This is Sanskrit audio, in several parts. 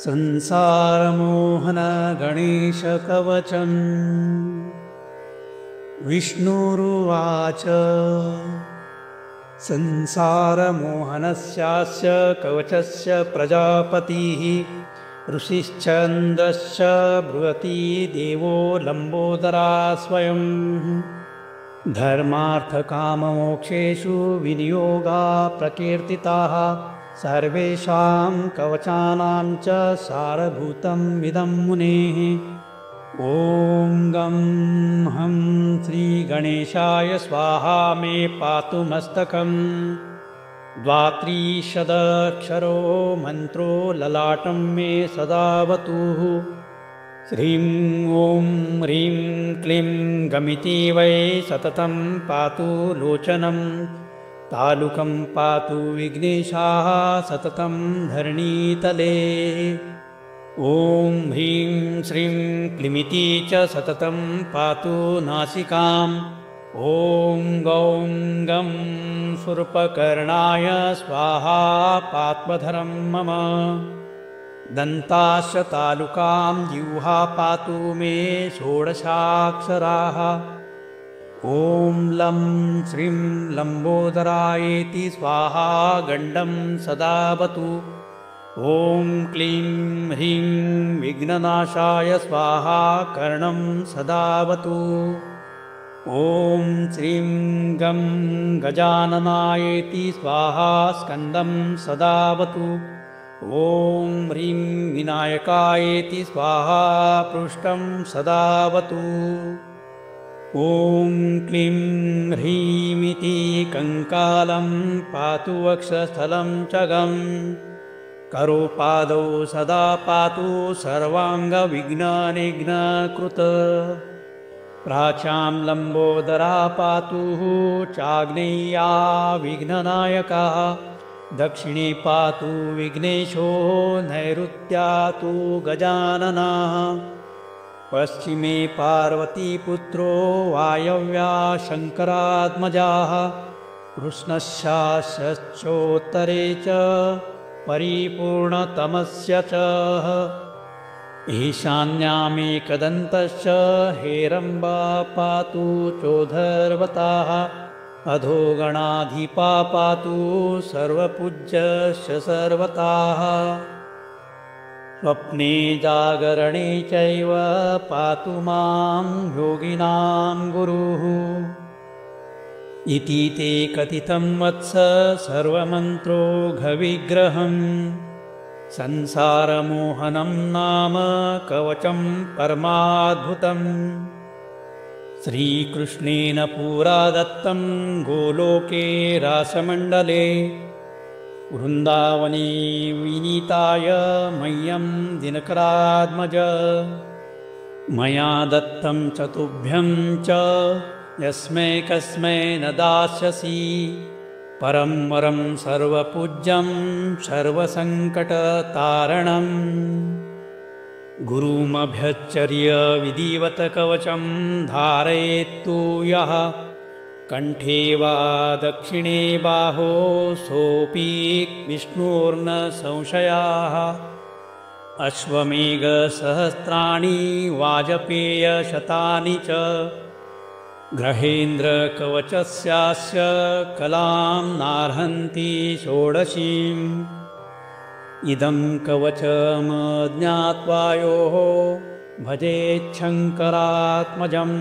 संसारमोहन गणेशकवचम् विष्णुरुवाच संसारमोहनस्यास्य कवचस्य प्रजापतिः ऋषिश्चन्द्रश्च बृहती देवो लम्बोदरा स्वयं धर्मार्थकाममोक्षेषु विनियोगा प्रकीर्तिताः सर्वेषां कवचानां च सारभूतं इदं मुनेः। ॐ गं हं श्रीगणेशाय स्वाहा मे पातु मस्तकम्। द्वात्रिशदक्षरो मन्त्रो ललाटं मे सदावतु। श्रीं ॐ ह्रीं क्लीं गमिति वै सततं पातु लोचनं। तालुकं पातु विघ्नेशाः सततं धरणीतले। ॐ ह्रीं श्रीं क्लीमिति च सततं पातु नासिकाम्। ॐ गौं गं शूर्पकर्णाय स्वाहा पात्वधरं मम। दन्ताश्च तालुकां जिह्वा पातु मे षोडशाक्षराः। ॐ लं श्रीं लम्बोदरायेति स्वाहा गण्डं सदावतु। ॐ क्लीं ह्रीं विघ्ननाशाय स्वाहा कर्णं सदावतु। ॐ श्रीं गं गजाननायेति स्वाहा स्कन्दं सदावतु। ॐ ह्रीं विनायकायेति स्वाहा पृष्ठं सदावतु। ॐ क्लीं ह्रीमिति कङ्कालं पातु वक्षस्थलं च गम्। करोपादौ सदा पातु सर्वाङ्गविघ्ननिघ्नकृत। प्राच्यां लम्बोदरा पातु चाग्नेया विघ्ननायका। दक्षिणे पातु विघ्नेशो नैऋत्यातु गजाननः। पश्चिमे पार्वतीपुत्रो वायव्या शङ्करात्मजाः। कृष्णस्याश्चोत्तरे च परिपूर्णतमस्य च। ईशान्यामेकदन्तश्च हेरम्बा पातु चोधर्वताः। अधोगणाधिपा पातु सर्वपूज्यश्च सर्वताः। स्वप्ने जागरणे चैव पातु मां योगिनां गुरुः। इति ते कथितं वत्स सर्वमन्त्रोघविग्रहम्। संसारमोहनं नाम कवचं परमाद्भुतम्। श्रीकृष्णेन पुरा दत्तं गोलोके रासमण्डले। वृन्दावने विनीताय मह्यं दिनकरात्मज। मया दत्तं च तुभ्यं च यस्मै कस्मै न दास्यसि। परं वरं सर्वपूज्यं सर्वसङ्कटतारणम्। गुरुमभ्यच्चर्य विधिवत कवचं धारयेत्तु यः। कण्ठे वा दक्षिणे बाहो सोऽपि विष्णुर्न संशयाः। अश्वमेघसहस्राणि वाजपेयशतानि च। ग्रहेन्द्रकवचस्यास्य कलां नार्हन्ति षोडशीम्। इदं कवचमज्ञात्वा योः भजेच्छङ्करात्मजम्।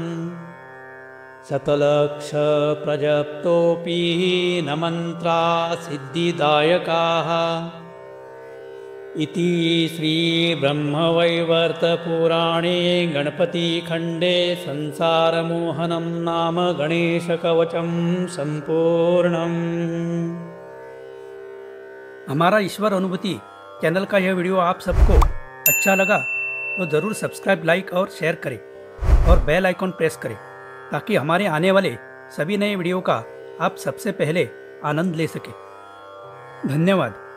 शतलक्षप्रजप्तोऽपि न मन्त्रा सिद्धिदायकाः। इति श्रीब्रह्मवैवर्तपुराणे गणपतिखण्डे संसारमोहनं नाम गणेशकवचं संपूर्णम्। हमारा ईश्वर अनुभूति चैनल का यह वीडियो आप सबको अच्छा लगा तो ज़रूर सब्सक्राइब, लाइक और शेयर करें और बेल आइकॉन प्रेस करें ताकि हमारे आने वाले सभी नए वीडियो का आप सबसे पहले आनंद ले सकें। धन्यवाद।